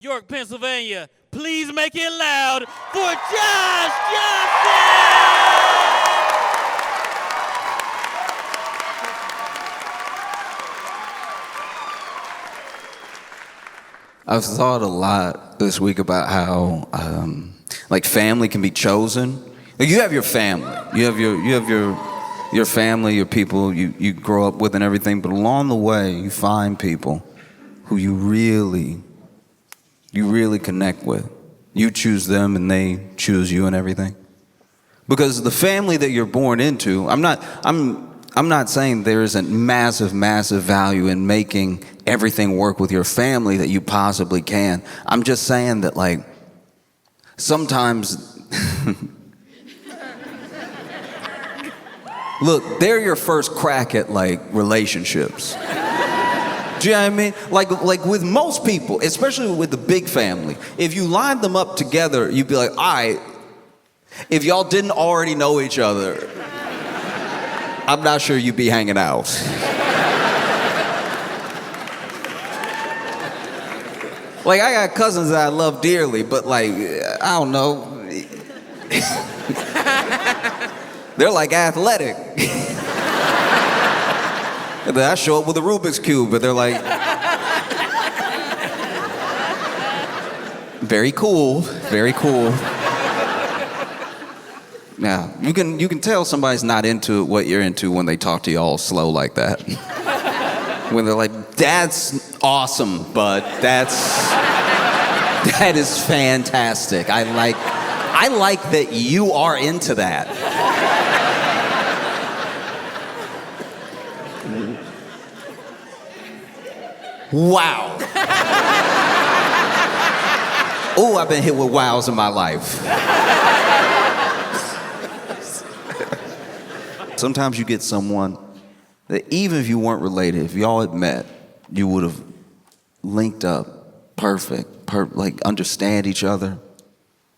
York, Pennsylvania, please make it loud for Josh Johnson! I've thought a lot this week about how, family can be chosen. Like, you have your family, you have your family, your people you grow up with and everything. But along the way, you find people who you really connect with. You choose them, and they choose you, and everything. Because the family that you're born into, I'm not saying there isn't massive value in making everything work with your family that you possibly can. I'm just saying that, like, sometimes, look, they're your first crack at, like, relationships. Do you know what I mean? Like with most people, especially with the big family, if you line them up together, you'd be like, all right, if y'all didn't already know each other, I'm not sure you'd be hanging out. Like, I got cousins that I love dearly, but, like, I don't know. They're like athletic. And then I show up with a Rubik's Cube, but they're like, very cool, very cool. Yeah, you can tell somebody's not into what you're into when they talk to you all slow like that. When they're like, that's awesome, but that is fantastic. I like that you are into that. Wow. Oh, I've been hit with wows in my life. Sometimes you get someone that even if you weren't related, if y'all had met, you would have linked up perfect, like understand each other.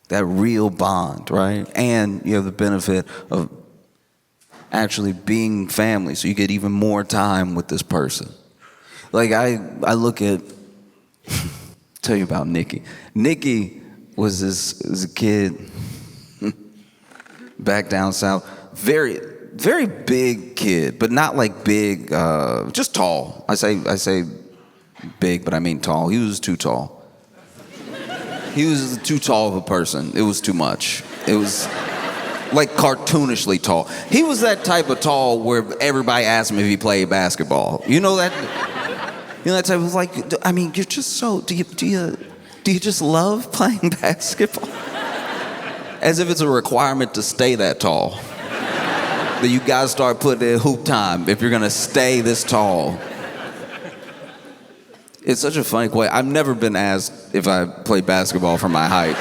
That real bond, right? And you have the benefit of actually being family, so you get even more time with this person. Like, I look at, tell you about Nikki. Nikki was a kid back down south, very big kid, but not like big, just tall. I say big, but I mean tall. He was too tall. He was too tall of a person. It was too much. It was like cartoonishly tall. He was that type of tall where everybody asked him if he played basketball. You know that? You know that type of, like, I mean, you're just so, do you just love playing basketball? As if it's a requirement to stay that tall. That you gotta start putting in hoop time if you're gonna stay this tall. It's such a funny question. I've never been asked if I play basketball for my height.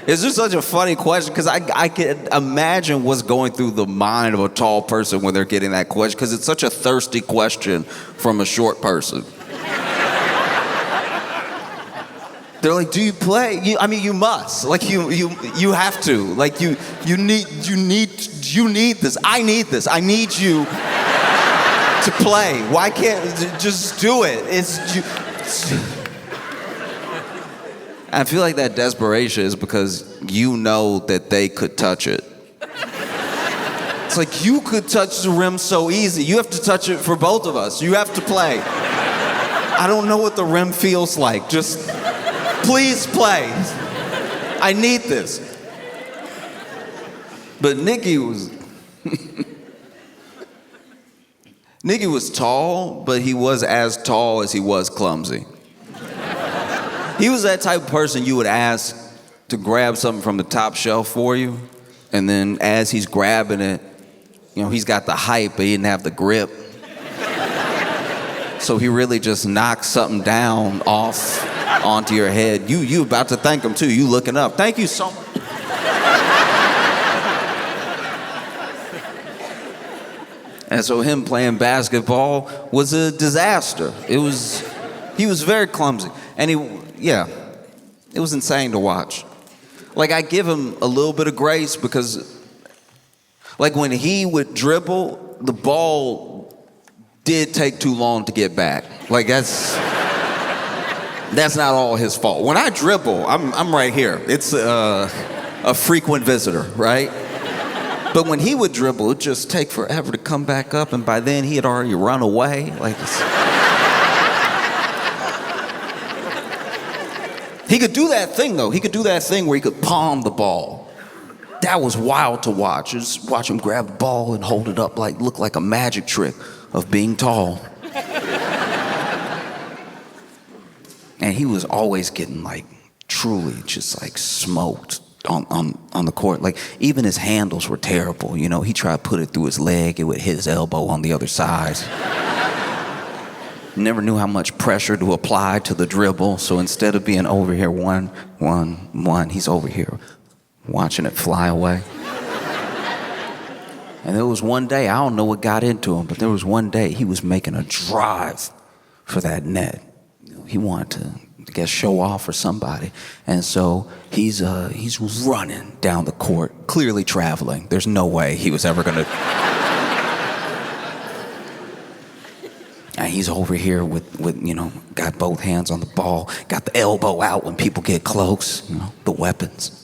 It's just such a funny question because I can imagine what's going through the mind of a tall person when they're getting that question, because it's such a thirsty question from a short person. They're like, do you play? You must. Like, you have to. Like, you need this. I need this. I need you to play. Why can't just do it? I feel like that desperation is because you know that they could touch it. It's like, you could touch the rim so easy. You have to touch it for both of us. You have to play. I don't know what the rim feels like. Just please play. I need this. But Nikki was tall, but he was as tall as he was clumsy. He was that type of person you would ask to grab something from the top shelf for you, and then as he's grabbing it, you know, he's got the height, but he didn't have the grip. So he really just knocks something down off onto your head. You about to thank him too. You looking up. Thank you so much. And so him playing basketball was a disaster. He was very clumsy. And it was insane to watch. Like, I give him a little bit of grace because, like, when he would dribble, the ball did take too long to get back. Like, that's, That's not all his fault. When I dribble, I'm right here. It's a frequent visitor, right? But when he would dribble, it'd just take forever to come back up, and by then he had already run away. He could do that thing, though. He could do that thing where he could palm the ball. That was wild to watch. Just watch him grab the ball and hold it up look like a magic trick of being tall. And he was always getting truly just smoked on the court. Even his handles were terrible. You know, he tried to put it through his leg, it would hit his elbow on the other side. Never knew how much pressure to apply to the dribble, so instead of being over here 1, 1, 1, he's over here watching it fly away. And there was one day, I don't know what got into him, but there was one day he was making a drive for that net. He wanted to, I guess, show off for somebody. And so he's running down the court, clearly traveling. There's no way he was ever gonna. And he's over here with got both hands on the ball, got the elbow out when people get close, the weapons.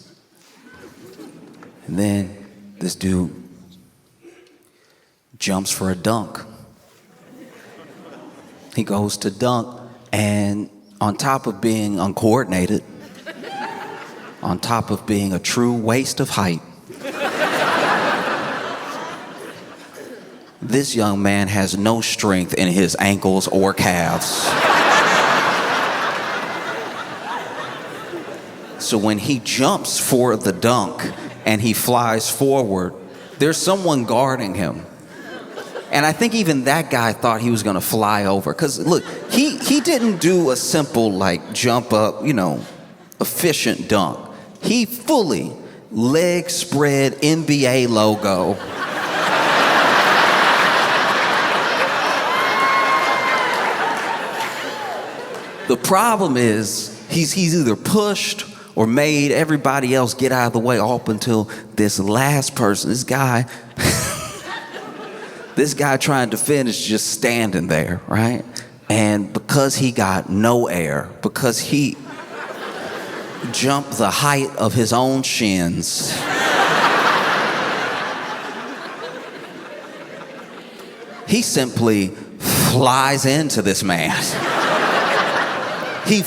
And then this dude jumps for a dunk. He goes to dunk, and on top of being uncoordinated, on top of being a true waste of height, this young man has no strength in his ankles or calves. So when he jumps for the dunk and he flies forward, there's someone guarding him. And I think even that guy thought he was gonna fly over. Cause look, he didn't do a simple jump up, efficient dunk. He fully leg spread NBA logo. The problem is he's either pushed or made everybody else get out of the way up until this last person, this guy trying to finish just standing there, right? And because he got no air, because he jumped the height of his own shins, he simply flies into this man. He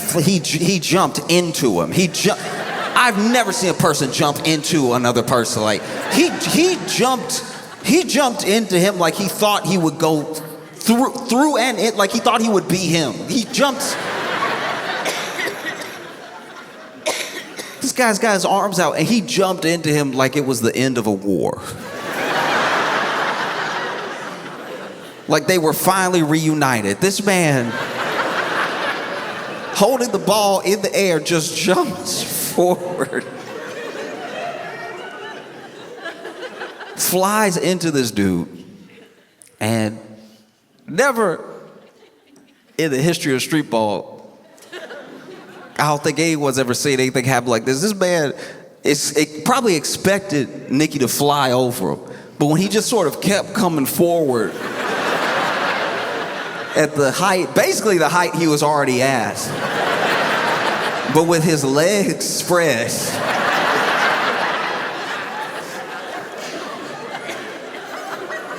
jumped into him. I've never seen a person jump into another person. He jumped into him like he thought he would go through and it, like he thought he would be him. He jumped. This guy's got his arms out and he jumped into him like it was the end of a war. Like they were finally reunited. This man, holding the ball in the air, just jumps forward. Flies into this dude. And never in the history of street ball, I don't think anyone's ever seen anything happen like this. This man probably expected Nikki to fly over him. But when he just sort of kept coming forward at the height, basically the height he was already at, but with his legs spread.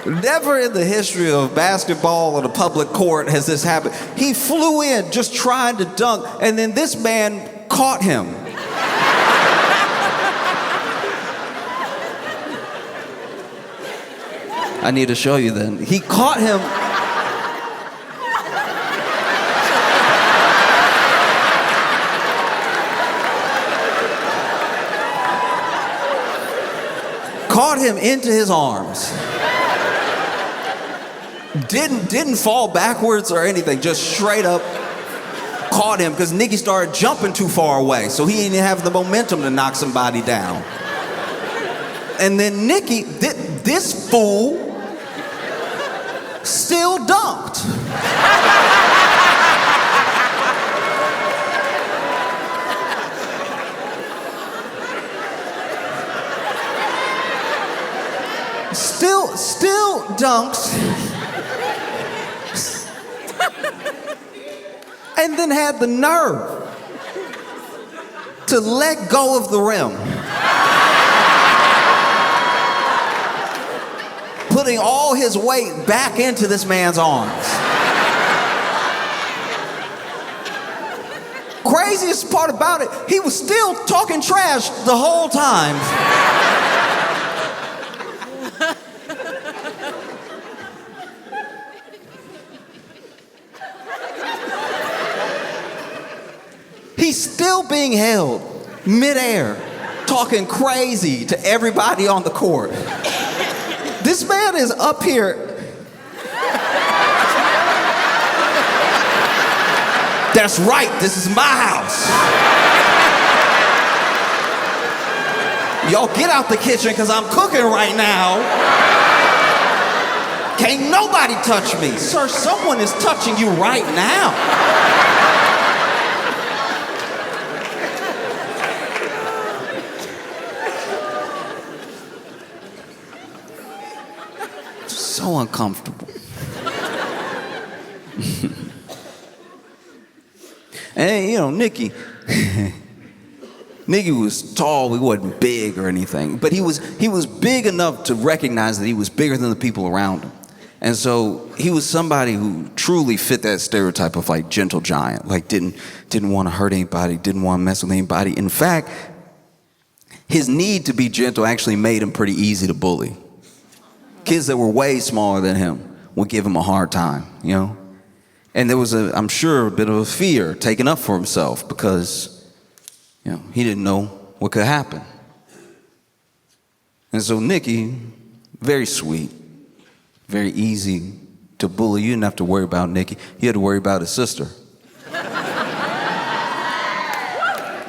Never in the history of basketball on a public court has this happened. He flew in just trying to dunk, and then this man caught him. I need to show you then. He caught him. Caught him into his arms. Didn't fall backwards or anything, just straight up caught him because Nikki started jumping too far away, so he didn't have the momentum to knock somebody down. And then Nikki, this fool, still dunked. Still dunks. And then had the nerve to let go of the rim. Putting all his weight back into this man's arms. Craziest part about it, he was still talking trash the whole time. He's still being held midair, talking crazy to everybody on the court. This man is up here. That's right, this is my house. Y'all get out the kitchen because I'm cooking right now. Can't nobody touch me. Sir, someone is touching you right now. So uncomfortable. And you know, Nikki was tall. He wasn't big or anything, but he was big enough to recognize that he was bigger than the people around him. And so he was somebody who truly fit that stereotype of like gentle giant, like didn't want to hurt anybody, didn't want to mess with anybody. In fact, his need to be gentle actually made him pretty easy to bully. Kids that were way smaller than him would give him a hard time, you know? And there was, I'm sure, a bit of a fear taken up for himself because, you know, he didn't know what could happen. And so Nikki, very sweet, very easy to bully. You didn't have to worry about Nikki. You had to worry about his sister.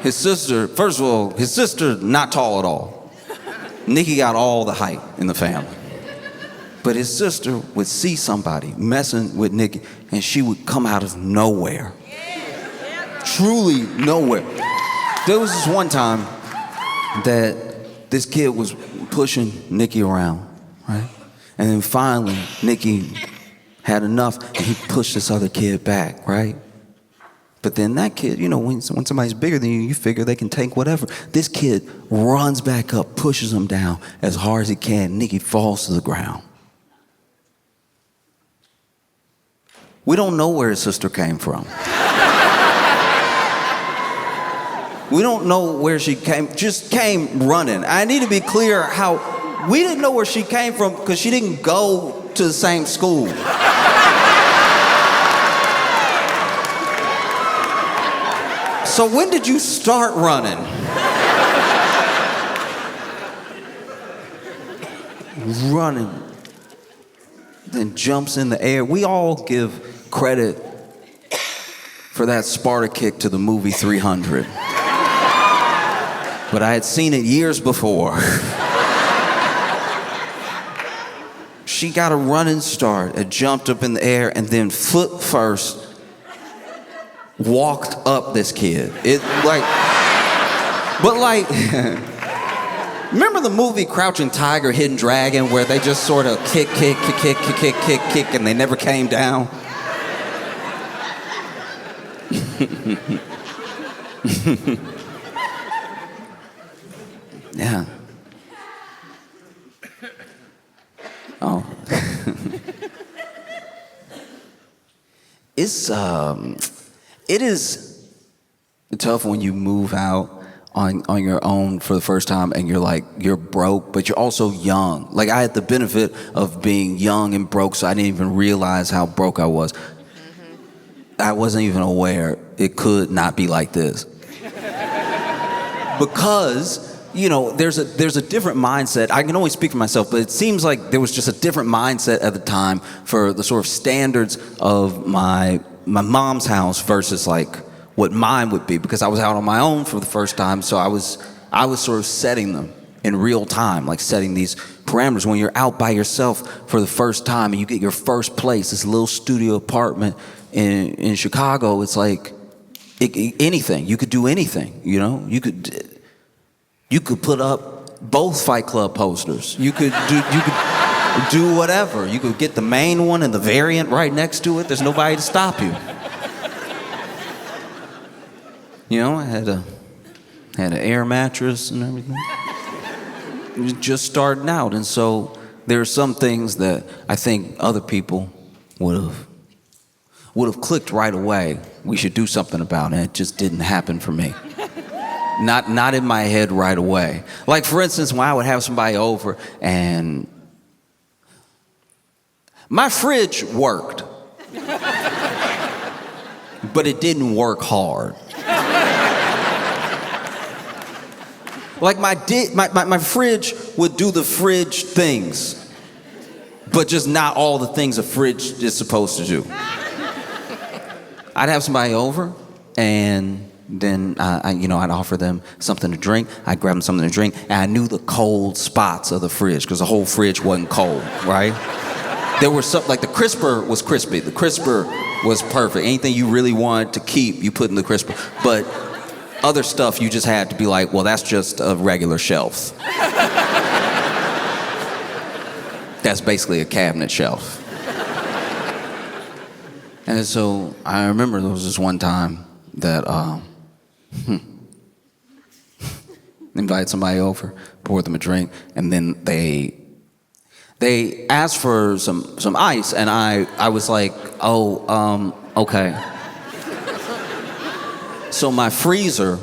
His sister, first of all, his sister, not tall at all. Nikki got all the height in the family. But his sister would see somebody messing with Nikki, and she would come out of nowhere. Truly nowhere. There was this one time that this kid was pushing Nikki around, right? And then finally, Nikki had enough, and he pushed this other kid back, right? But then that kid, you know, when somebody's bigger than you, you figure they can take whatever. This kid runs back up, pushes him down as hard as he can. Nikki falls to the ground. We don't know where his sister came from. We don't know where she just came running. I need to be clear how we didn't know where she came from because she didn't go to the same school. So when did you start running? Running. Then jumps in the air. We all give credit for that Sparta kick to the movie 300. But I had seen it years before. She got a running start, it jumped up in the air, and then foot first walked up this kid. Remember the movie Crouching Tiger, Hidden Dragon, where they just sort of kick, and they never came down? Yeah. Oh. It is tough when you move out on your own for the first time and you're broke, but you're also young. Like I had the benefit of being young and broke, so I didn't even realize how broke I was. I wasn't even aware it could not be like this. Because, you know, there's a different mindset. I can only speak for myself, but it seems like there was just a different mindset at the time for the sort of standards of my mom's house versus like what mine would be, because I was out on my own for the first time, so I was sort of setting them in real time, like setting these parameters. When you're out by yourself for the first time and you get your first place, this little studio apartment in Chicago, it's like anything. You could do anything, you know? You could put up both Fight Club posters. You could do whatever. You could get the main one and the variant right next to it. There's nobody to stop you. You know, I had Had an air mattress and everything. It was just starting out. And so there are some things that I think other people would have clicked right away. We should do something about it. It just didn't happen for me. Not in my head right away. Like, for instance, when I would have somebody over and my fridge worked, but it didn't work hard. Like my fridge would do the fridge things, but just not all the things a fridge is supposed to do. I'd have somebody over, and then I'd offer them something to drink. I'd grab them something to drink, and I knew the cold spots of the fridge because the whole fridge wasn't cold, right? There was something like the crisper was crispy. The crisper was perfect. Anything you really wanted to keep, you put in the crisper. But other stuff, you just had to be like, well, that's just a regular shelf. That's basically a cabinet shelf. And so I remember there was this one time that invited somebody over, poured them a drink, and then they asked for some ice, and I was like, okay. So my freezer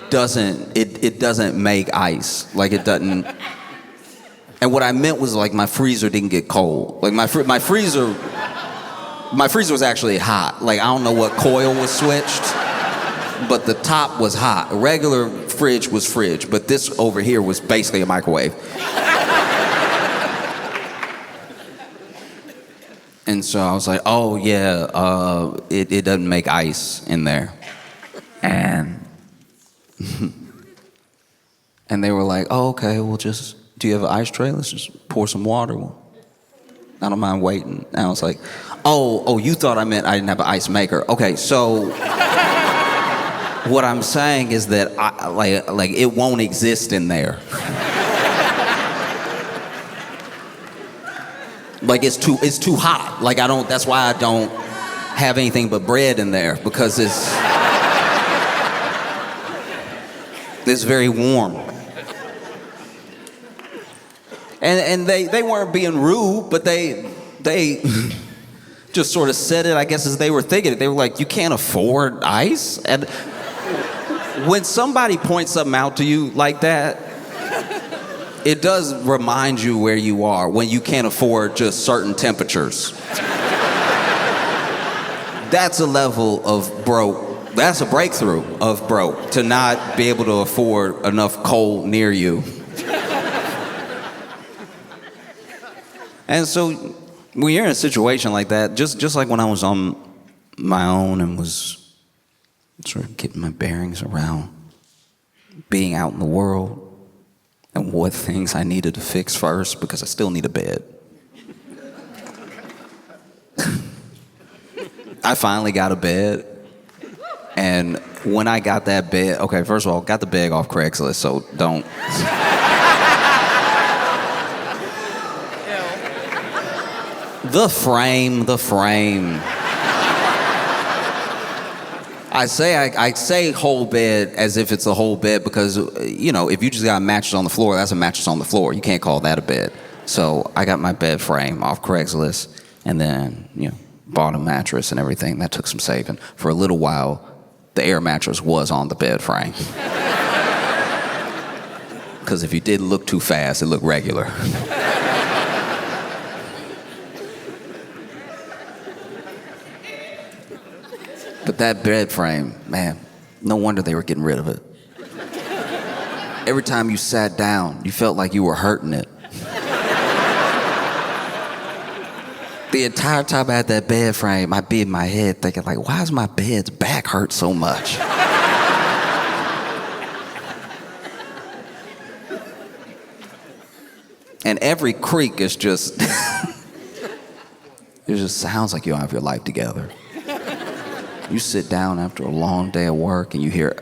doesn't make ice, like it doesn't. And what I meant was like my freezer didn't get cold. Like my freezer was actually hot. Like I don't know what coil was switched, but the top was hot. A regular fridge was fridge, but this over here was basically a microwave. And so I was like, oh yeah, it doesn't make ice in there. And they were like, oh, okay, well do you have an ice tray? Let's just pour some water. Well, I don't mind waiting. And I was like, oh, you thought I meant I didn't have an ice maker. Okay, so what I'm saying is that like it won't exist in there. Like it's too hot. Like that's why I don't have anything but bread in there, because it's very warm. And they weren't being rude, but they just sort of said it, I guess, as they were thinking it. They were like, you can't afford ice? And when somebody points something out to you like that, it does remind you where you are when you can't afford just certain temperatures. That's a level of broke. That's a breakthrough of broke, to not be able to afford enough cold near you. And so when you're in a situation like that, just like when I was on my own and was sort of getting my bearings around being out in the world and what things I needed to fix first, because I still need a bed. I finally got a bed. And when I got that bed, okay, first of all, got the bed off Craigslist, so don't. The frame. I say whole bed as if it's a whole bed because, if you just got a mattress on the floor, that's a mattress on the floor. You can't call that a bed. So I got my bed frame off Craigslist and then, bought a mattress and everything. That took some saving. For a little while, the air mattress was on the bed frame. Because if you did look too fast, it looked regular. But that bed frame, man, no wonder they were getting rid of it. Every time you sat down, you felt like you were hurting it. The entire time I had that bed frame, I'd be in my head thinking, like, why does my bed's back hurt so much? And every creak is just, it just sounds like you don't have your life together. You sit down after a long day of work and you hear,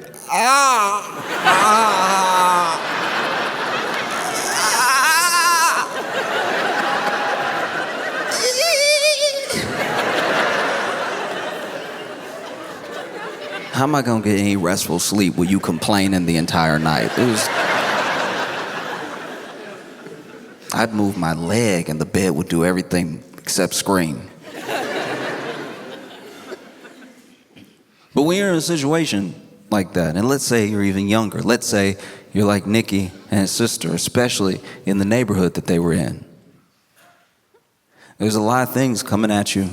How am I gonna get any restful sleep with you complaining the entire night? I'd move my leg and the bed would do everything except scream. But when you're in a situation like that, and let's say you're even younger, let's say you're like Nikki and his sister, especially in the neighborhood that they were in. There's a lot of things coming at you,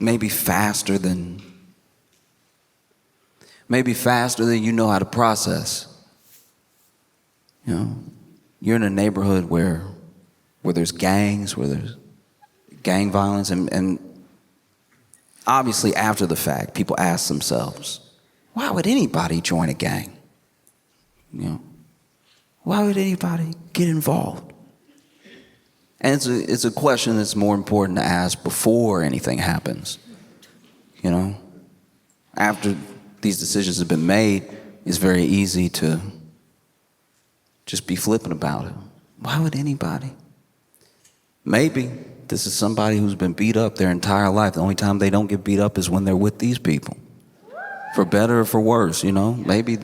maybe faster than you know how to process. You know, you're in a neighborhood where there's gangs, where there's gang violence, and obviously after the fact, people ask themselves, why would anybody join a gang? You know, why would anybody get involved? And it's a question that's more important to ask before anything happens. You know, after these decisions have been made, it's very easy to just be flippant about it. Why would anybody? Maybe this is somebody who's been beat up their entire life. The only time they don't get beat up is when they're with these people. For better or for worse, you know. Maybe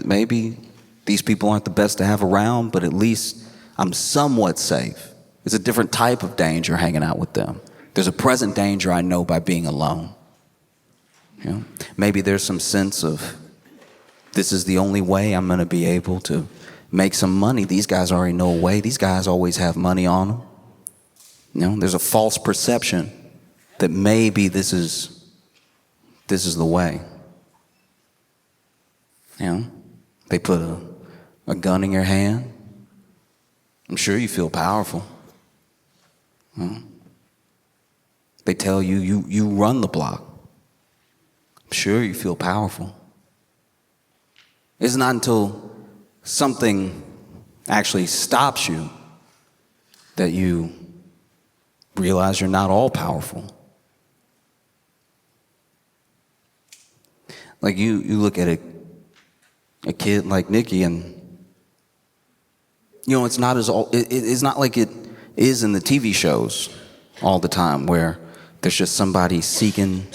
these people aren't the best to have around, but at least I'm somewhat safe. It's a different type of danger hanging out with them. There's a present danger I know by being alone. You know? Maybe there's some sense of this is the only way I'm going to be able to make some money. These guys already know a way. These guys always have money on them. You know, there's a false perception that maybe this is the way. You know, they put a gun in your hand. I'm sure you feel powerful. You know? They tell you run the block. I'm sure you feel powerful. It's not until something actually stops you that you realize you're not all powerful. Like you look at a kid like Nikki, and you know it's not like it is in the TV shows all the time, where there's just somebody seeking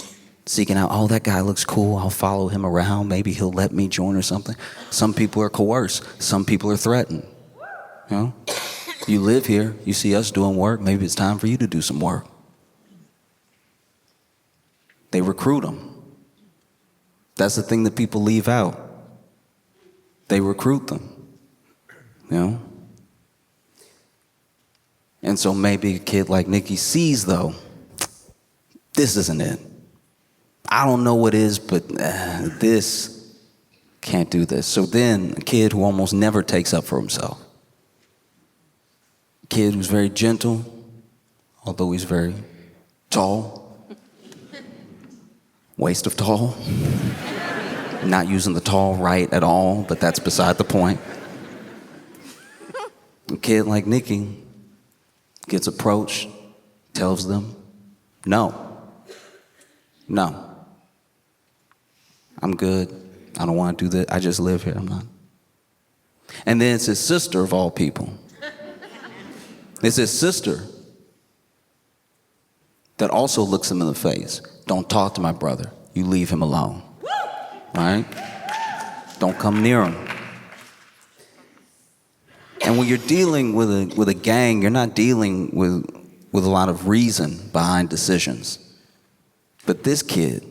out, oh, that guy looks cool, I'll follow him around, maybe he'll let me join or something. Some people are coerced, some people are threatened. You know, you live here, you see us doing work, maybe it's time for you to do some work. They recruit them. That's the thing that people leave out. They recruit them, you know? And so maybe a kid like Nikki sees, though, this isn't it. I don't know what is, but this can't do this. So then a kid who almost never takes up for himself, a kid who's very gentle, although he's very tall, waste of tall, not using the tall right at all, but that's beside the point. A kid like Nikki gets approached, tells them, no, I'm good. I don't want to do that. I just live here. I'm not. And then it's his sister, of all people. It's his sister that also looks him in the face. Don't talk to my brother. You leave him alone. Right? Don't come near him. And when you're dealing with a gang, you're not dealing with a lot of reason behind decisions. But this kid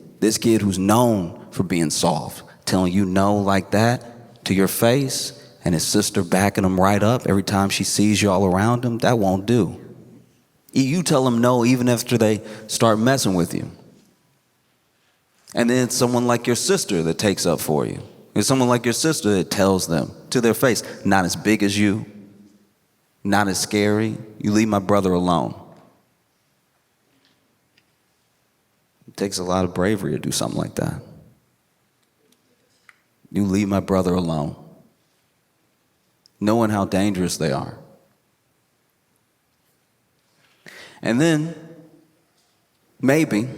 who's known for being soft, telling you no like that to your face, and his sister backing him right up every time she sees you all around him, that won't do. You tell them no even after they start messing with you. And then it's someone like your sister that takes up for you. It's someone like your sister that tells them to their face, not as big as you, not as scary. You leave my brother alone. It takes a lot of bravery to do something like that. You leave my brother alone, knowing how dangerous they are. And then, maybe,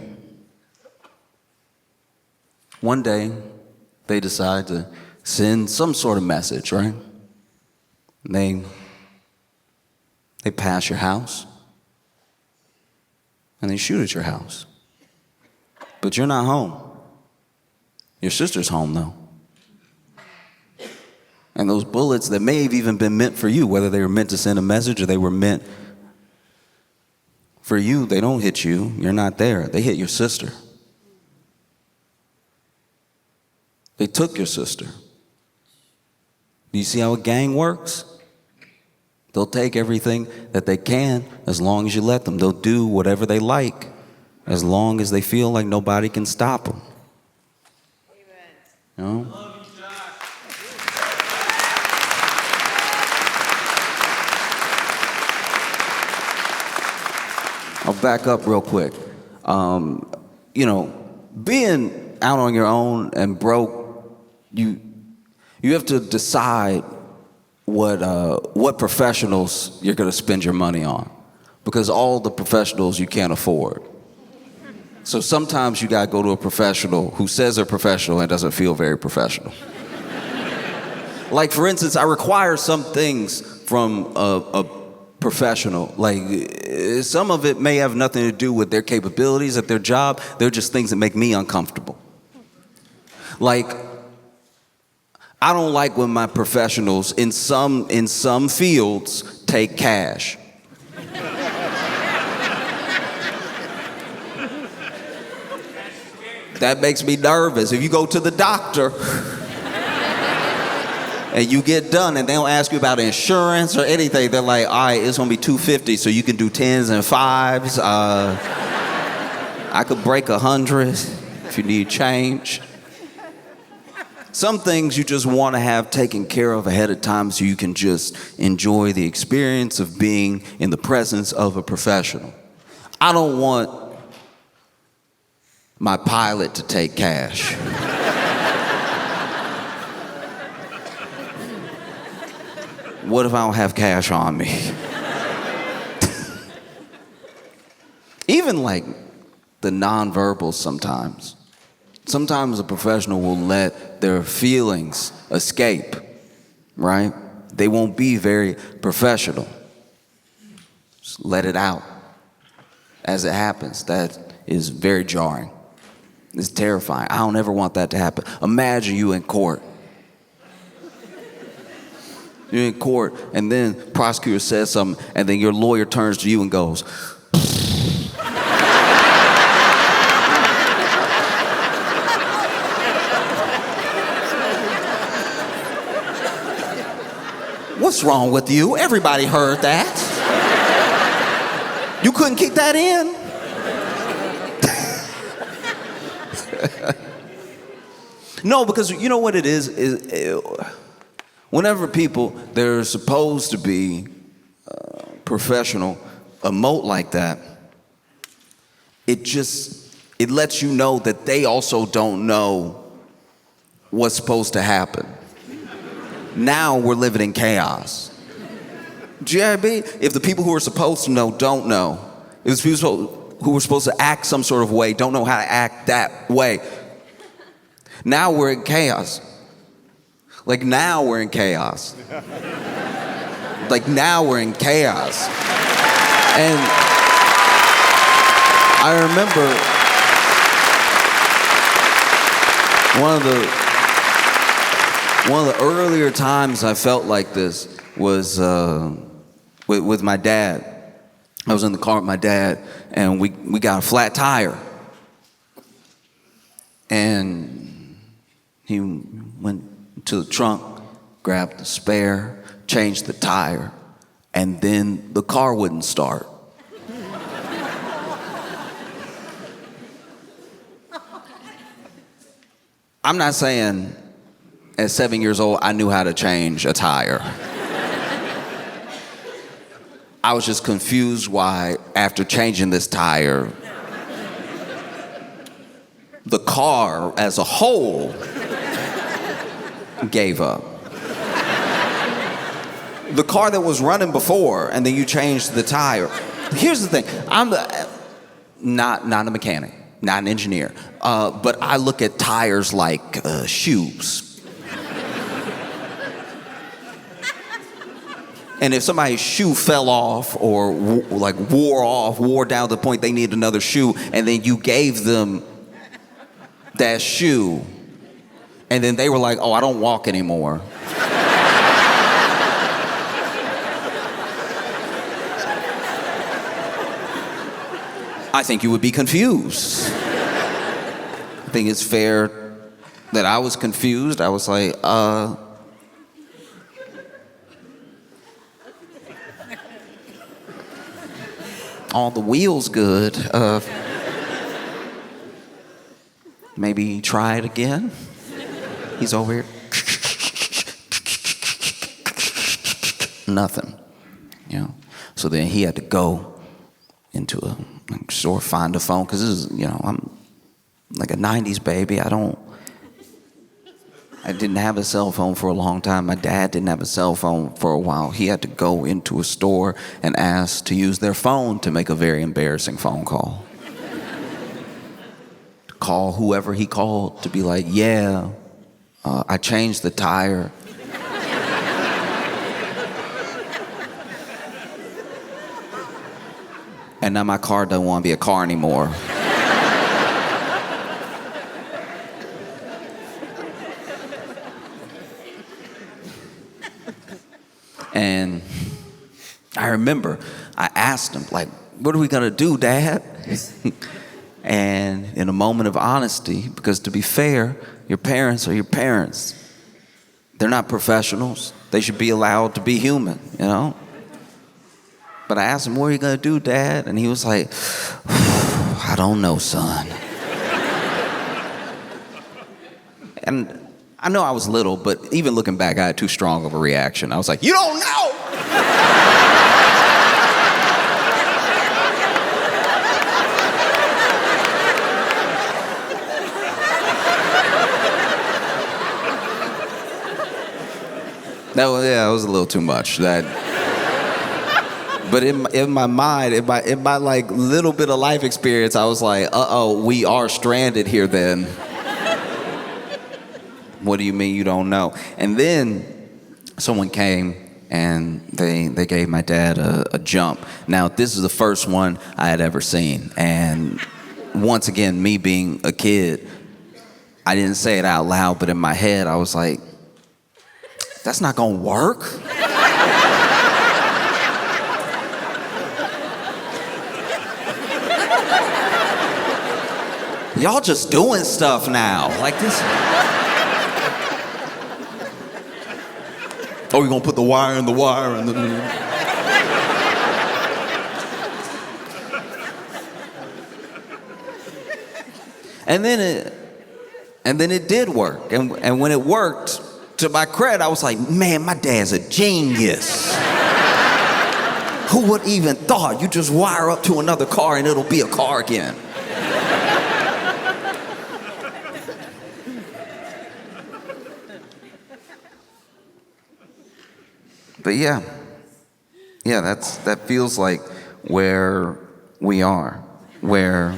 one day, they decide to send some sort of message, right? They pass your house, and they shoot at your house. But you're not home. Your sister's home, though. And those bullets that may have even been meant for you, whether they were meant to send a message or they were meant for you, they don't hit you. You're not there. They hit your sister. They took your sister. Do you see how a gang works? They'll take everything that they can as long as you let them. They'll do whatever they like as long as they feel like nobody can stop them. You know? I'll back up real quick. Being out on your own and broke, you have to decide what professionals you're going to spend your money on, because all the professionals you can't afford. So sometimes you got to go to a professional who says they're professional and doesn't feel very professional. Like, for instance, I require some things from a professional. Like, some of it may have nothing to do with their capabilities at their job. They're just things that make me uncomfortable. Like, I don't like when my professionals in some fields take cash. That makes me nervous. If you go to the doctor and you get done and they don't ask you about insurance or anything, they're like, all right, it's gonna be $250, so you can do 10s and 5s. I could break 100 if you need change. Some things you just want to have taken care of ahead of time so you can just enjoy the experience of being in the presence of a professional. I don't want my pilot to take cash. What if I don't have cash on me? Even like the nonverbals sometimes. Sometimes a professional will let their feelings escape, right? They won't be very professional. Just let it out as it happens. That is very jarring. It's terrifying. I don't ever want that to happen. Imagine you in court. You're in court, and then prosecutor says something, and then your lawyer turns to you and goes, "What's wrong with you? Everybody heard that. You couldn't keep that in?" No, because you know what it is whenever people, they're supposed to be professional, emote like that, it lets you know that they also don't know what's supposed to happen. Now we're living in chaos. Do you know what I mean? If the people who are supposed to know don't know, if the people who were supposed to act some sort of way don't know how to act that way, now we're in chaos. Like, now we're in chaos. Like, now we're in chaos. And I remember one of the earlier times I felt like this was with my dad. I was in the car with my dad, and we got a flat tire. And he went to the trunk, grabbed the spare, changed the tire, and then the car wouldn't start. I'm not saying at 7 years old I knew how to change a tire. I was just confused why, after changing this tire, the car as a whole gave up. The car that was running before, and then you changed the tire. Here's the thing, I'm not a mechanic, not an engineer, but I look at tires like shoes. And if somebody's shoe fell off or wore down to the point they need another shoe, and then you gave them that shoe, And then they were like, oh, I don't walk anymore. I think you would be confused. I think it's fair that I was confused. I was like, all the wheels good. Maybe try it again. He's over here. Nothing. You know. So then he had to go into a store, find a phone, because this is, you know, I'm like a 90s baby. I didn't have a cell phone for a long time. My dad didn't have a cell phone for a while. He had to go into a store and ask to use their phone to make a very embarrassing phone call. To call whoever he called to be like, yeah, I changed the tire. And now my car doesn't want to be a car anymore. And I remember I asked him, like, what are we gonna do, Dad? And in a moment of honesty, because to be fair, your parents are your parents. They're not professionals. They should be allowed to be human, you know? But I asked him, what are you gonna do, Dad? And he was like, I don't know, son. And I know I was little, but even looking back, I had too strong of a reaction. I was like, you don't know! That was a little too much. But in my mind, in my like little bit of life experience, I was like, uh-oh, we are stranded here then. What do you mean you don't know? And then someone came and they gave my dad a jump. Now, this is the first one I had ever seen. And once again, me being a kid, I didn't say it out loud, but in my head, I was like, that's not gonna work. Y'all just doing stuff now. Like this. Oh, you're gonna put the wire in the wire and and then it did work. And when it worked, to my credit, I was like, man, my dad's a genius. Who would even thought you just wire up to another car and it'll be a car again? But yeah, that feels like where we are, where,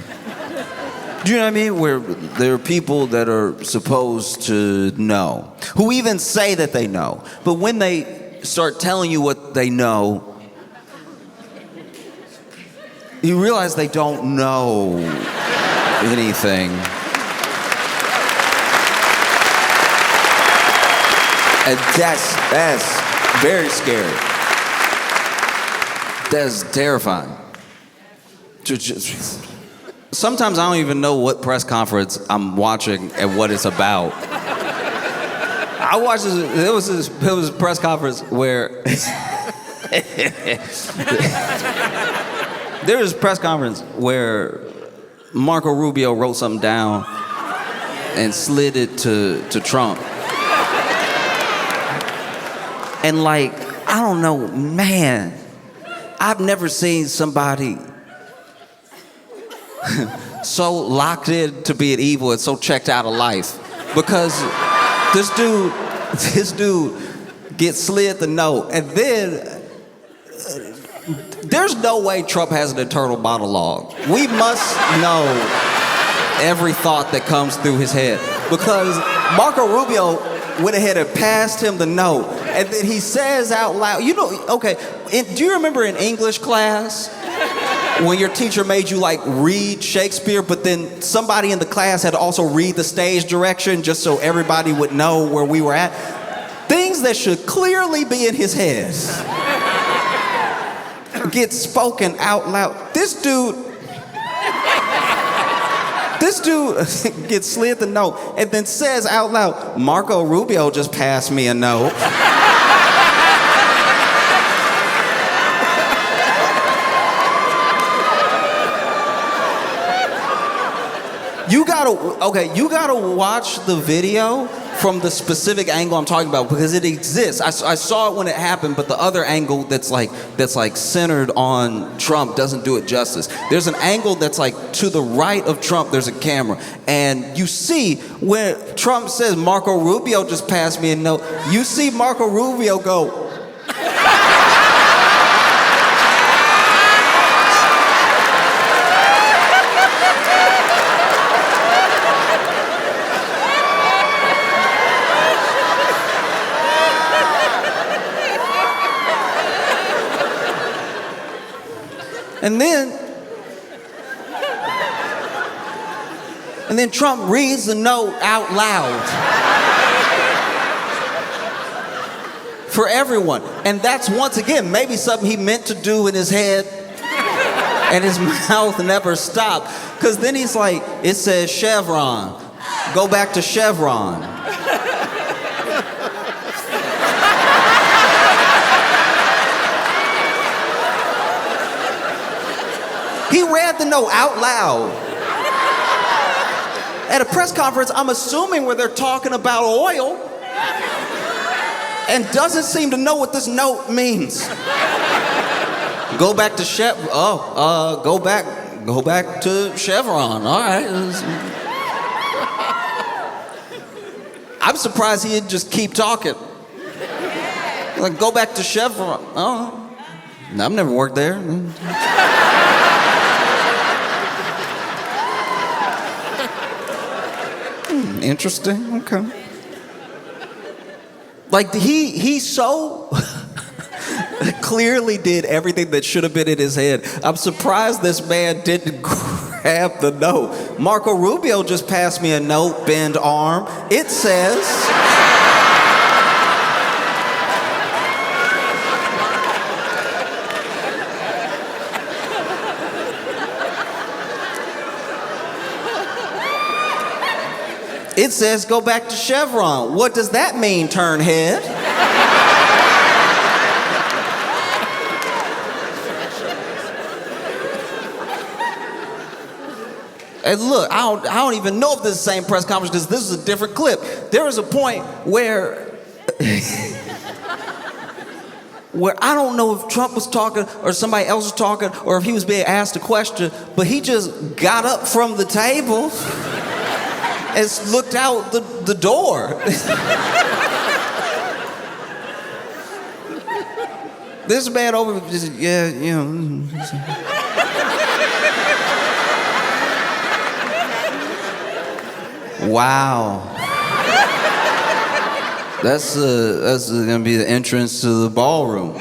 do you know what I mean? Where there are people that are supposed to know, who even say that they know, but when they start telling you what they know, you realize they don't know anything. And that's very scary. That's terrifying. Sometimes I don't even know what press conference I'm watching and what it's about. I watched this. There was a press conference where there was a press conference where Marco Rubio wrote something down and slid it to Trump. And like, I don't know, man, I've never seen somebody so locked in to being evil and so checked out of life. Because this dude gets slid the note, and then there's no way Trump has an internal monologue. We must know every thought that comes through his head. Because Marco Rubio went ahead and passed him the note, and then he says out loud, you know, okay, do you remember in English class when your teacher made you like read Shakespeare, but then somebody in the class had to also read the stage direction just so everybody would know where we were at. Things that should clearly be in his head get spoken out loud. This dude gets slid the note and then says out loud, Marco Rubio just passed me a note. You gotta watch the video from the specific angle I'm talking about because it exists. I saw it when it happened, but the other angle that's like centered on Trump doesn't do it justice. There's an angle that's like to the right of Trump, there's a camera, and you see when Trump says Marco Rubio just passed me a note, you see Marco Rubio go, and then Trump reads the note out loud for everyone. And that's, once again, maybe something he meant to do in his head and his mouth never stopped. Because then he's like, it says Chevron. Go back to Chevron. He read the note out loud at a press conference, I'm assuming, where they're talking about oil, and doesn't seem to know what this note means. Go back to go back to Chevron. All right. I'm surprised he didn't just keep talking. Like, go back to Chevron. Oh, I've never worked there. Interesting. Okay. Like he so clearly did everything that should have been in his head. I'm surprised this man didn't grab the note. Marco Rubio just passed me a note, bend arm. It says, it says go back to Chevron. What does that mean, turnhead? And look, I don't even know if this is the same press conference because this is a different clip. There was a point where I don't know if Trump was talking or somebody else was talking or if he was being asked a question, but he just got up from the table and looked out the door. This man over just, yeah, you know. Wow. That's gonna be the entrance to the ballroom.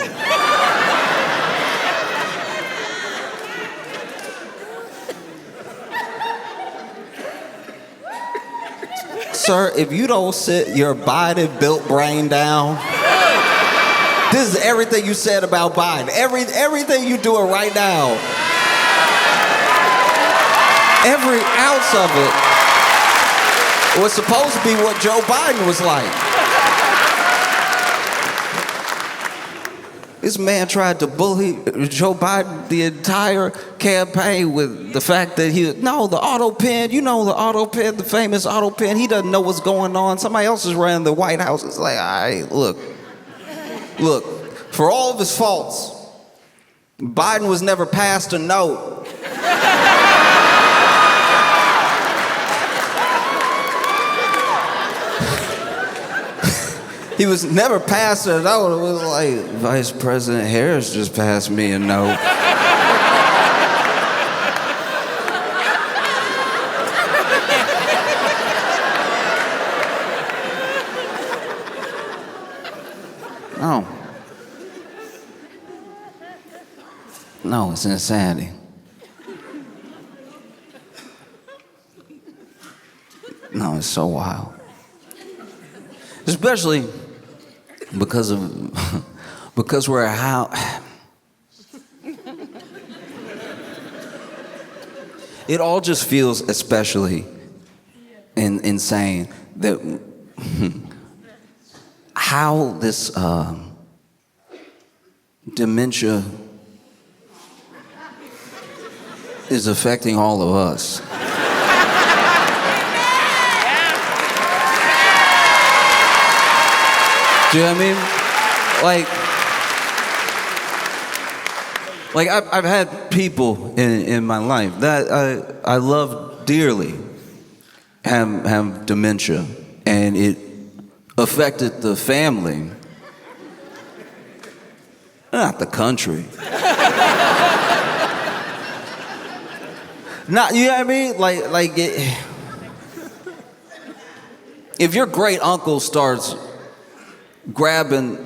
Sir, if you don't sit your Biden-built brain down, this is everything you said about Biden. Everything you doing right now. Every ounce of it was supposed to be what Joe Biden was like. This man tried to bully Joe Biden the entire campaign with the fact that the auto pen, the auto pen, the famous auto pen, he doesn't know what's going on. Somebody else is running the White House. It's like, all right, look, for all of his faults, Biden was never passed a note. He was never passed a note. It was like, Vice President Harris just passed me a note. No, it's insanity. it's so wild. Especially because we're how. It all just feels especially insane that how this dementia is affecting all of us. Do you know what I mean? Like I've had people in my life that I love dearly have dementia, and it affected the family, not the country. Not, you know what I mean? Like if your great uncle starts grabbing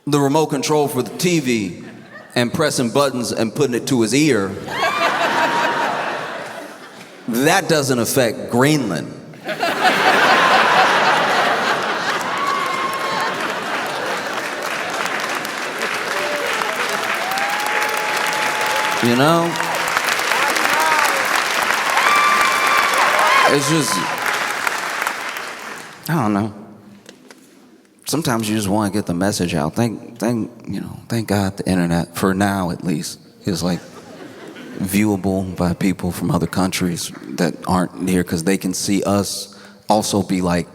the remote control for the TV and pressing buttons and putting it to his ear, that doesn't affect Greenland. You know? It's just, I don't know. Sometimes you just want to get the message out. Thank God the internet, for now at least, is like viewable by people from other countries that aren't near, because they can see us also be like,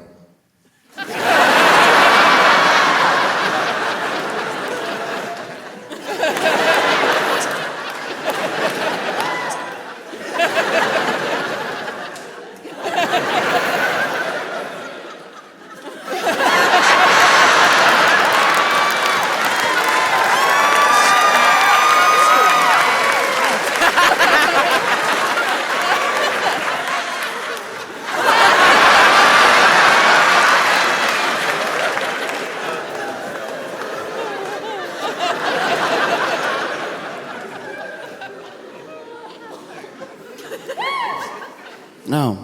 no,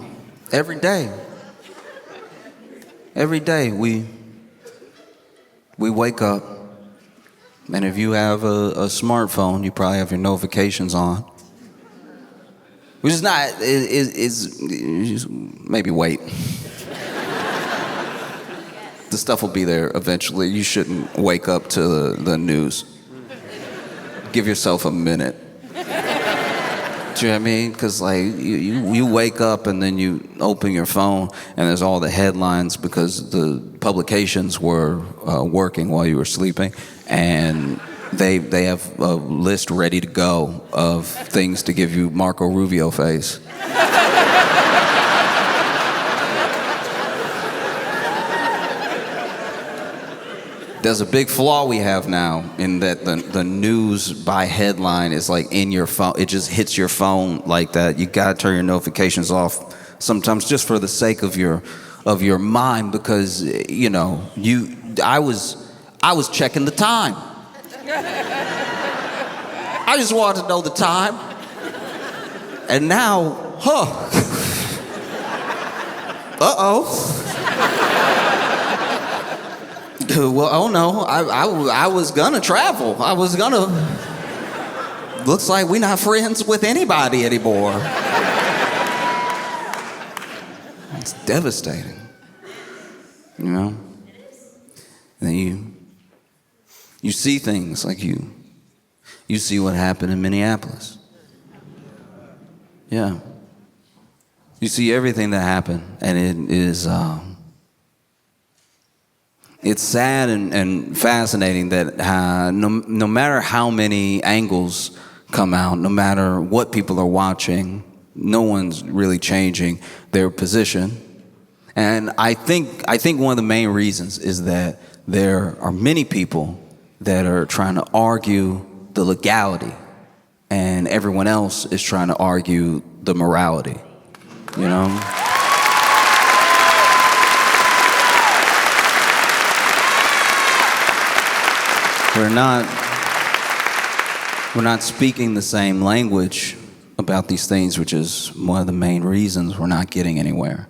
every day we wake up, and if you have a smartphone, you probably have your notifications on. Which is not, is maybe wait. The stuff will be there eventually. You shouldn't wake up to the news. Give yourself a minute. Do you know what I mean? Because like you wake up and then you open your phone and there's all the headlines because the publications were working while you were sleeping, and they have a list ready to go of things to give you Marco Rubio face. There's a big flaw we have now in that the news by headline is like in your phone. It just hits your phone like that. You gotta turn your notifications off sometimes just for the sake of your mind, because I was checking the time. I just wanted to know the time. And now, uh-oh. Well, oh no, I was gonna travel. Looks like we're not friends with anybody anymore. It's devastating, you know? And then you see things like you see what happened in Minneapolis. Yeah. You see everything that happened, and it is, it's sad and fascinating that no matter how many angles come out, no matter what people are watching, no one's really changing their position. And I think one of the main reasons is that there are many people that are trying to argue the legality, and everyone else is trying to argue the morality, you know? We're not speaking the same language about these things, which is one of the main reasons we're not getting anywhere.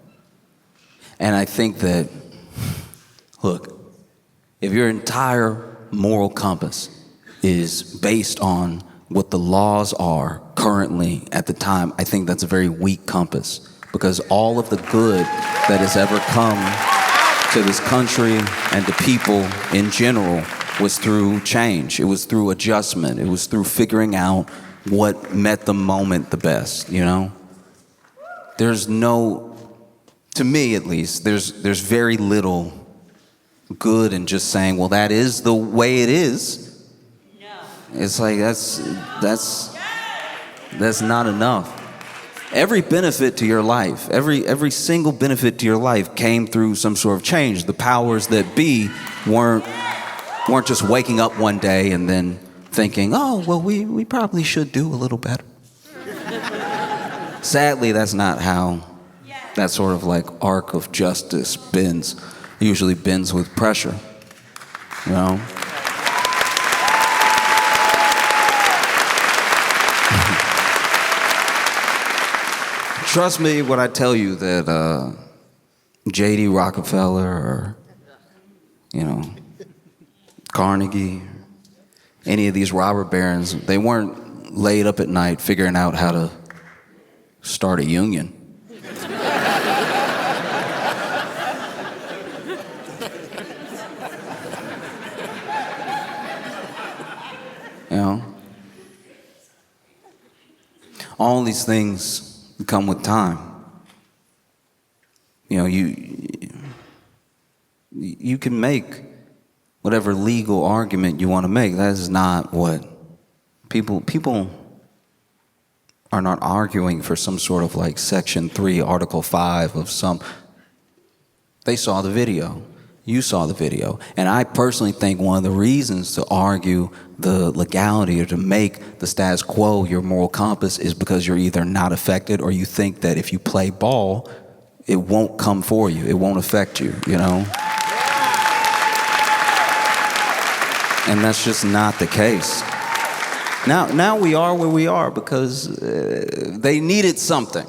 And I think that, look, if your entire moral compass is based on what the laws are currently at the time, I think that's a very weak compass, because all of the good that has ever come to this country and to people in general was through change. It was through adjustment. It was through figuring out what met the moment the best, you know? There's no, to me at least, there's very little good in just saying, well, that is the way it is. No. It's like, that's not enough. Every benefit to your life, every single benefit to your life came through some sort of change. The powers that be weren't just waking up one day and then thinking, oh, well, we probably should do a little better. Sadly, that's not how that sort of like arc of justice bends. It usually bends with pressure, you know? Trust me when I tell you that J.D. Rockefeller or, you know, Carnegie, any of these robber barons, they weren't laid up at night figuring out how to start a union. You know? All these things come with time. You know, you can make whatever legal argument you want to make. That is not what people are not arguing for some sort of like Section 3, Article 5 of some. They saw the video. You saw the video. And I personally think one of the reasons to argue the legality or to make the status quo your moral compass is because you're either not affected or you think that if you play ball, it won't come for you. It won't affect you, you know? And that's just not the case. Now we are where we are because they needed something.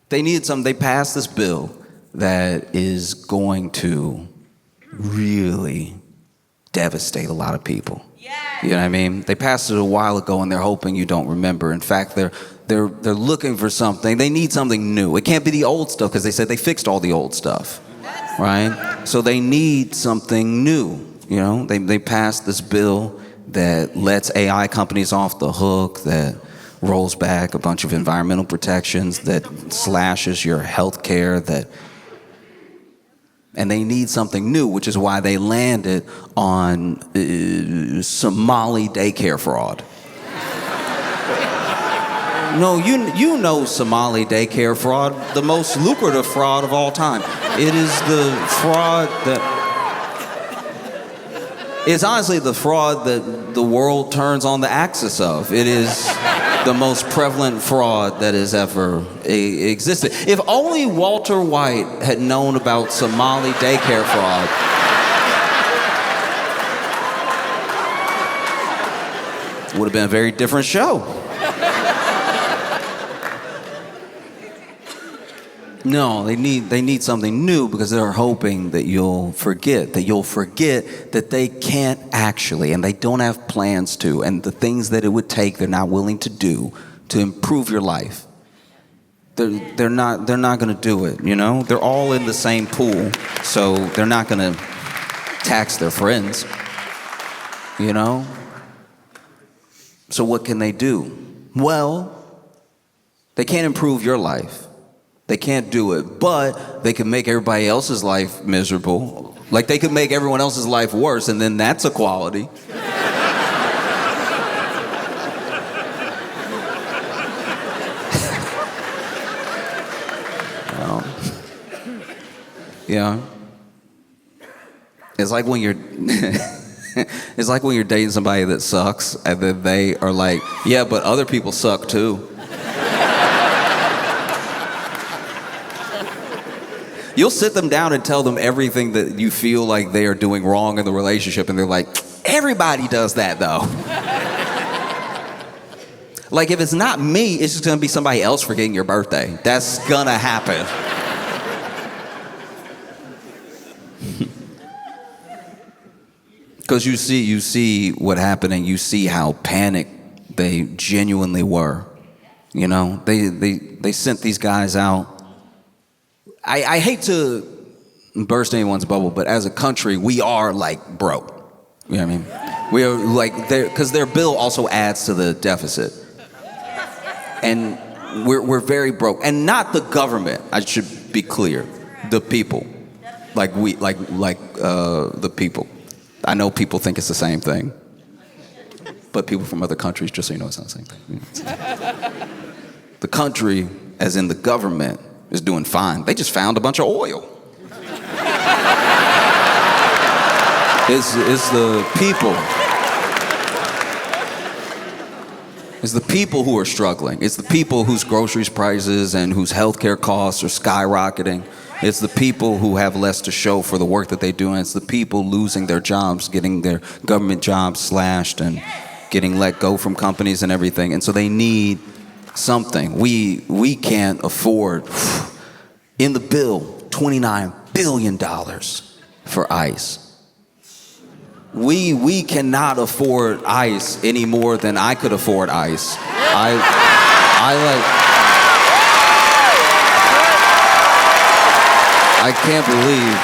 They passed this bill that is going to really devastate a lot of people. You know what I mean? They passed it a while ago and they're hoping you don't remember. In fact, they're looking for something. They need something new. It can't be the old stuff because they said they fixed all the old stuff, right? So they need something new. You know, they passed this bill that lets AI companies off the hook, that rolls back a bunch of environmental protections, that slashes your health care, and they need something new, which is why they landed on Somali daycare fraud. No, you know Somali daycare fraud, the most lucrative fraud of all time. It is the fraud that... It's honestly the fraud that the world turns on the axis of. It is the most prevalent fraud that has ever existed. If only Walter White had known about Somali daycare fraud, it would have been a very different show. No, they need something new because they're hoping that you'll forget that they can't actually, and they don't have plans to, and the things that it would take they're not willing to do to improve your life. They're not going to do it, you know? They're all in the same pool, so they're not going to tax their friends, you know? So what can they do? Well, they can't improve your life. They can't do it, but they can make everybody else's life miserable. Like they could make everyone else's life worse, and then that's equality. Yeah. It's like when you're it's like when you're dating somebody that sucks, and then they are like, yeah, but other people suck too. You'll sit them down and tell them everything that you feel like they are doing wrong in the relationship, and they're like, everybody does that though. Like if it's not me, it's just gonna be somebody else forgetting your birthday. That's gonna happen. Because you see what happened, and you see how panicked they genuinely were. You know, they sent these guys out. I hate to burst anyone's bubble, but as a country, we are like broke. You know what I mean? We are like, because their bill also adds to the deficit. And we're very broke. And not the government, I should be clear. The people. The people. I know people think it's the same thing. But people from other countries, just so you know, it's not the same thing. The country, as in the government, is doing fine. They just found a bunch of oil. It's the people. It's the people who are struggling. It's the people whose groceries prices and whose healthcare costs are skyrocketing. It's the people who have less to show for the work that they do. And it's the people losing their jobs, getting their government jobs slashed and getting let go from companies and everything. And so they need something. We can't afford, in the bill, $29 billion for ICE. We cannot afford ICE any more than I could afford ICE. I can't believe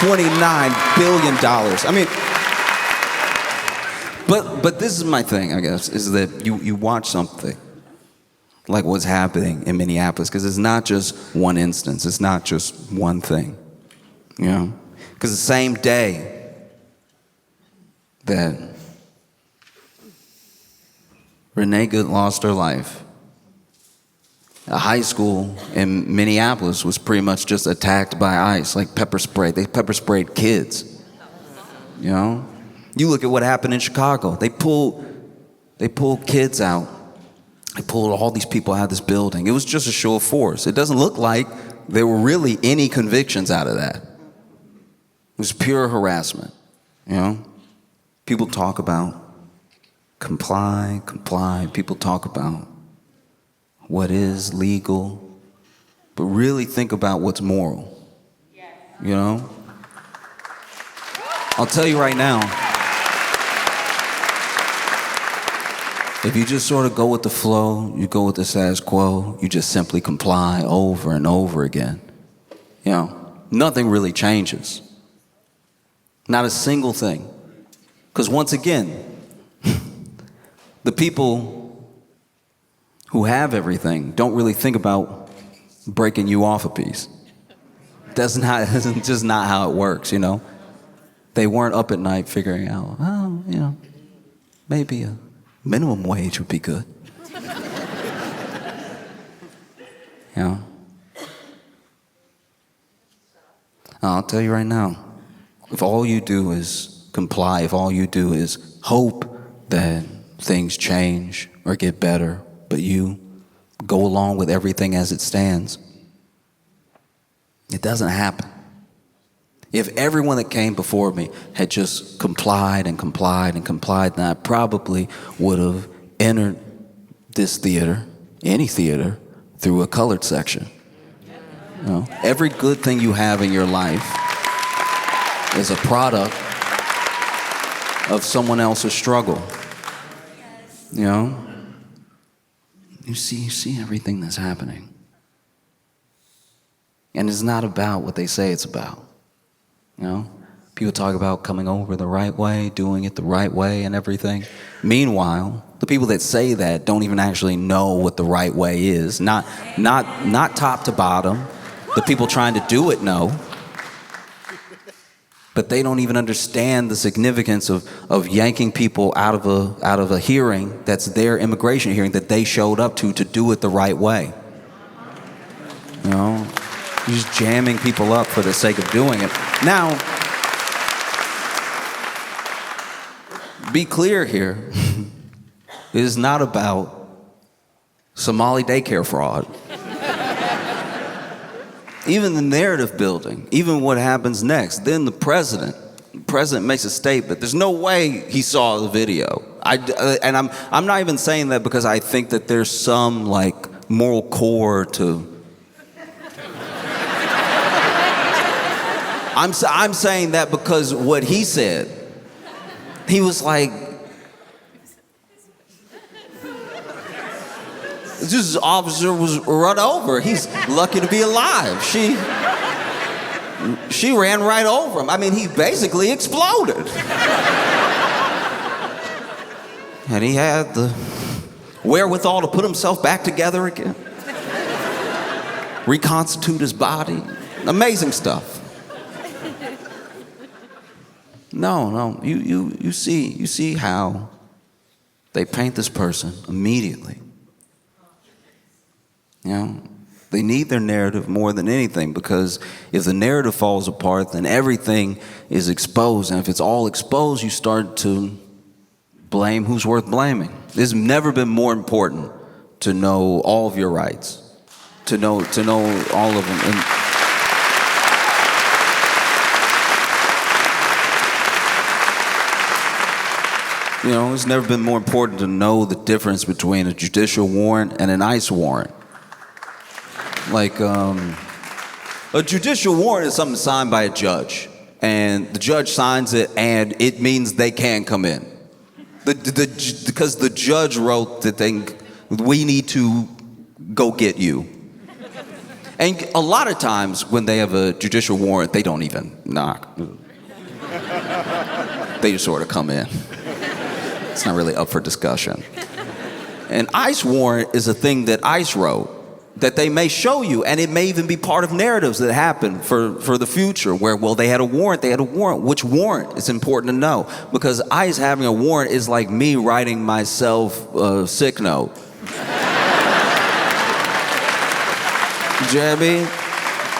$29 billion. I mean, but this is my thing, I guess, is that you watch something like what's happening in Minneapolis, because it's not just one instance, it's not just one thing, you know? Because the same day that Renee Good lost her life, a high school in Minneapolis was pretty much just attacked by ICE, like pepper spray. They pepper sprayed kids, you know? You look at what happened in Chicago. They pulled kids out. They pulled all these people out of this building. It was just a show of force. It doesn't look like there were really any convictions out of that. It was pure harassment, you know? People talk about comply. People talk about what is legal, but really think about what's moral, you know? I'll tell you right now, if you just sort of go with the flow, you go with the status quo, you just simply comply over and over again, you know, nothing really changes. Not a single thing. Because once again, the people who have everything don't really think about breaking you off a piece. That's just not how it works, you know? They weren't up at night figuring out, oh, you know, maybe a minimum wage would be good. You know? I'll tell you right now, if all you do is comply, if all you do is hope that things change or get better, but you go along with everything as it stands, it doesn't happen. If everyone that came before me had just complied, then I probably would have entered this theater, any theater, through a colored section. You know, every good thing you have in your life is a product of someone else's struggle. You know? You see everything that's happening. And it's not about what they say it's about. You know? People talk about coming over the right way, doing it the right way and everything. Meanwhile, the people that say that don't even actually know what the right way is. Not top to bottom. The people trying to do it know. But they don't even understand the significance of yanking people out of a hearing that's their immigration hearing that they showed up to do it the right way. You know, you're just jamming people up for the sake of doing it. Now, be clear here. It is not about Somali daycare fraud. Even the narrative building, even what happens next. Then the president makes a statement. There's no way he saw the video. And I'm not even saying that because I think that there's some like moral core to I'm saying that because what he said, he was like, this officer was run over. He's lucky to be alive. She ran right over him. I mean, he basically exploded. And he had the wherewithal to put himself back together again. Reconstitute his body. Amazing stuff. No, you see how they paint this person immediately. You know, they need their narrative more than anything, because if the narrative falls apart, then everything is exposed. And if it's all exposed, you start to blame who's worth blaming. It's never been more important to know all of your rights, to know all of them. And you know, it's never been more important to know the difference between a judicial warrant and an ICE warrant. Like, a judicial warrant is something signed by a judge, and the judge signs it, and it means they can come in. Because the judge wrote the thing, we need to go get you. And a lot of times when they have a judicial warrant, they don't even knock. They just sort of come in. It's not really up for discussion. An ICE warrant is a thing that ICE wrote that they may show you, and it may even be part of narratives that happen for the future where, well, they had a warrant. Which warrant? It's important to know, because ICE having a warrant is like me writing myself a sick note. You know what I mean?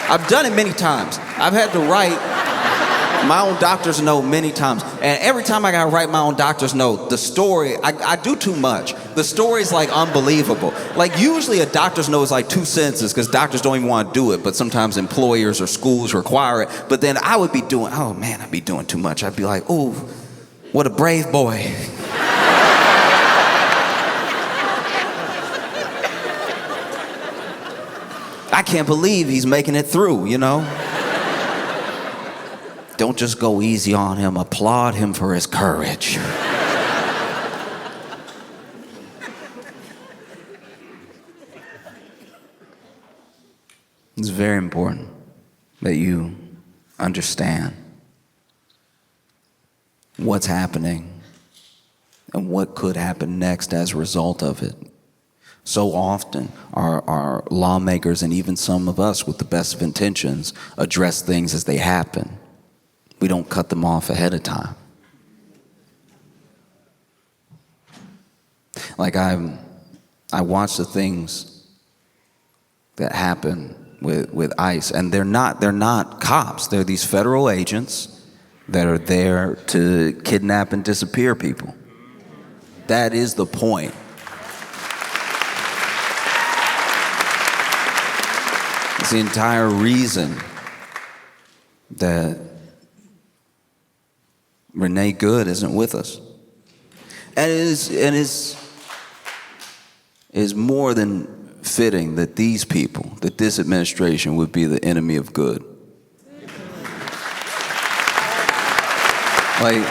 I've done it many times. I've had to write my own doctor's note many times. And every time I gotta write my own doctor's note, the story, I do too much. The story's like unbelievable. Like usually a doctor's note is like 2 sentences because doctors don't even want to do it, but sometimes employers or schools require it. But then I would be doing, oh man, I'd be doing too much. I'd be like, ooh, what a brave boy. I can't believe he's making it through, you know? Don't just go easy on him. Applaud him for his courage. It's very important that you understand what's happening and what could happen next as a result of it. So often our lawmakers, and even some of us with the best of intentions, address things as they happen. We don't cut them off ahead of time. Like I watch the things that happen with ICE, and they're not cops. They're these federal agents that are there to kidnap and disappear people. That is the point. It's the entire reason that Renee Good isn't with us. And it is more than fitting that these people, that this administration would be the enemy of good. Like,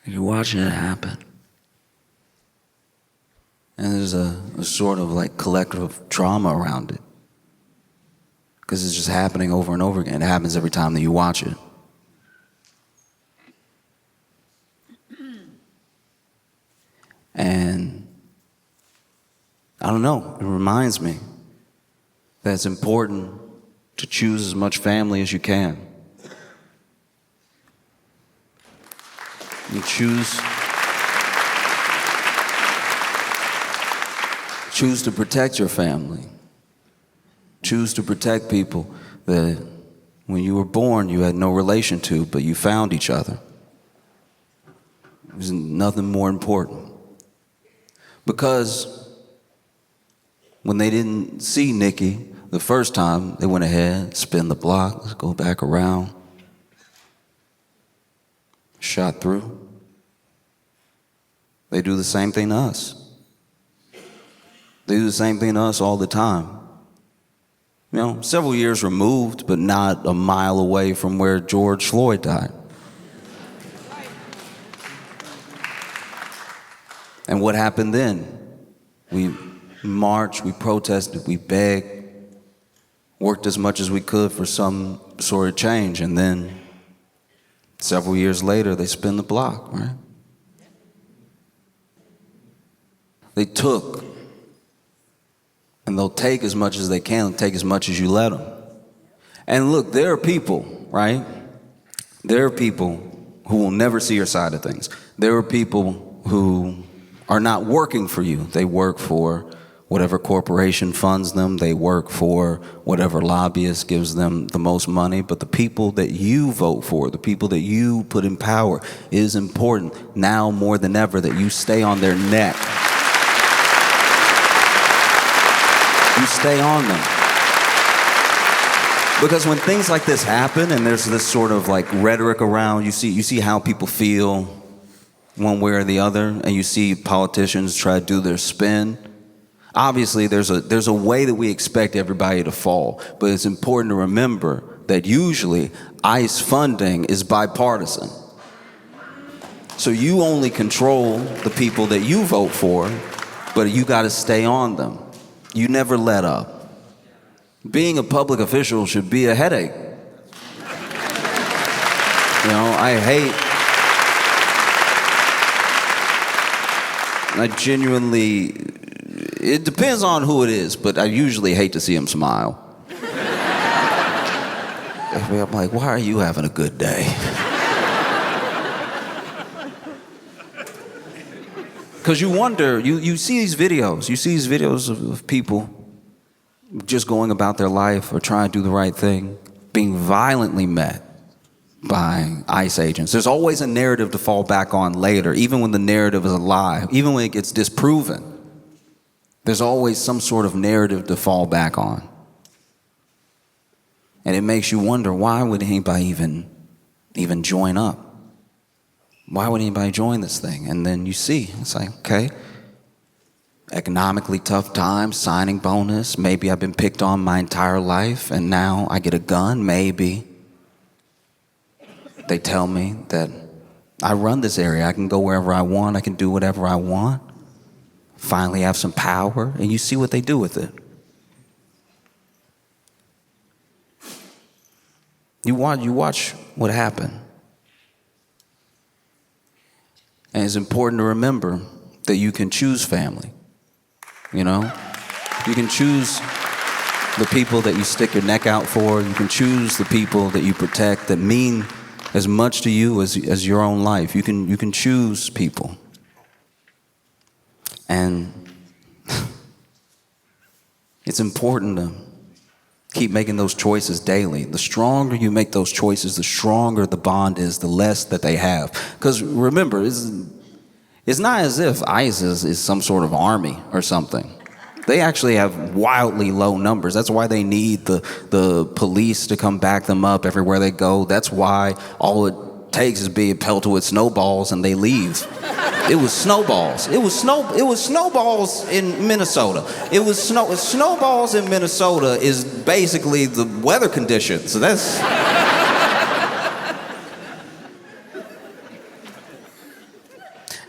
you're watching it happen. And there's a sort of like collective trauma around it. Because it's just happening over and over again. It happens every time that you watch it. And I don't know, it reminds me that it's important to choose as much family as you can. You choose to protect your family. Choose to protect people that when you were born you had no relation to, but you found each other. There's nothing more important. Because when they didn't see Nikki the first time, they went ahead, spin the block, let's go back around, shot through. They do the same thing to us. They do the same thing to us all the time. You know, several years removed, but not a mile away from where George Floyd died. And what happened then? We marched, we protested, we begged, worked as much as we could for some sort of change, and then several years later, they spin the block, right? They took, and they'll take as much as they can, they'll take as much as you let them. And look, there are people, right? There are people who will never see your side of things. There are people who are not working for you. They work for whatever corporation funds them. They work for whatever lobbyist gives them the most money. But the people that you vote for, the people that you put in power, it is important now more than ever that you stay on their neck. You stay on them. Because when things like this happen and there's this sort of like rhetoric around, you see how people feel one way or the other, and you see politicians try to do their spin. Obviously, there's a way that we expect everybody to fall, but it's important to remember that usually ICE funding is bipartisan. So you only control the people that you vote for, but you got to stay on them. You never let up. Being a public official should be a headache. You know, I genuinely, it depends on who it is, but I usually hate to see him smile. I'm like, why are you having a good day? Because you wonder, you see these videos of people just going about their life or trying to do the right thing, being violently met by ICE agents. There's always a narrative to fall back on later, even when the narrative is a lie, even when it gets disproven. There's always some sort of narrative to fall back on. And it makes you wonder, why would anybody even join up? Why would anybody join this thing? And then you see, it's like, okay, economically tough times, signing bonus, maybe I've been picked on my entire life and now I get a gun, maybe. They tell me that I run this area, I can go wherever I want, I can do whatever I want, finally have some power, and you see what they do with it. You watch what happened. And it's important to remember that you can choose family, you know? You can choose the people that you stick your neck out for. You can choose the people that you protect that mean as much to you as your own life. You can choose people. And it's important to keep making those choices daily. The stronger you make those choices, the stronger the bond is, the less that they have. Because remember, it's not as if ICE is some sort of army or something. They actually have wildly low numbers. That's why they need the police to come back them up everywhere they go. That's why all it takes is being pelted with snowballs and they leave. It was snowballs. It was snowballs in Minnesota. Snowballs in Minnesota is basically the weather conditions. So that's.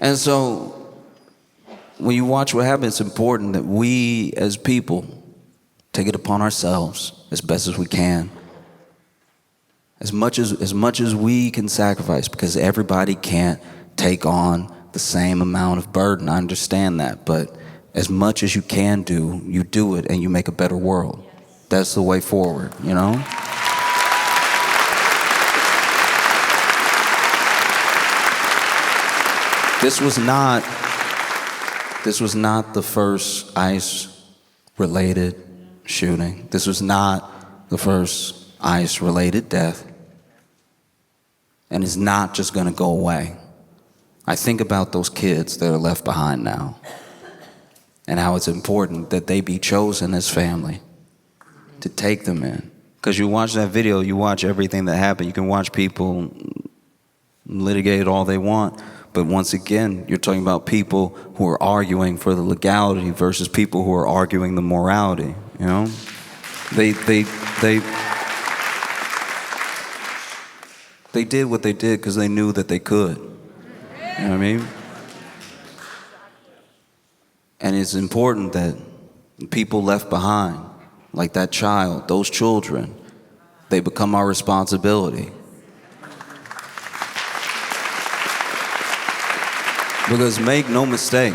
And so when you watch what happens, it's important that we as people take it upon ourselves as best as we can. As much as we can sacrifice, because everybody can't take on the same amount of burden. I understand that, but as much as you can do, you do it and you make a better world. That's the way forward, you know? This was not the first ICE-related shooting. This was not the first ICE-related death. And it's not just gonna go away. I think about those kids that are left behind now and how it's important that they be chosen as family to take them in. Because you watch that video, you watch everything that happened. You can watch people litigate all they want, But once again, you're talking about people who are arguing for the legality versus people who are arguing the morality, you know? They did what they did because they knew that they could. You know what I mean? And it's important that people left behind, like that child, those children, they become our responsibility. Because make no mistake,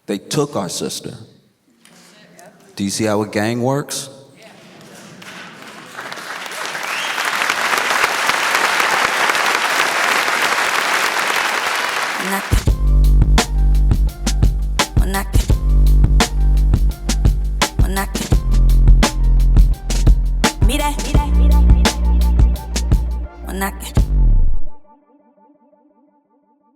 they took our sister. Do you see how a gang works? Mira,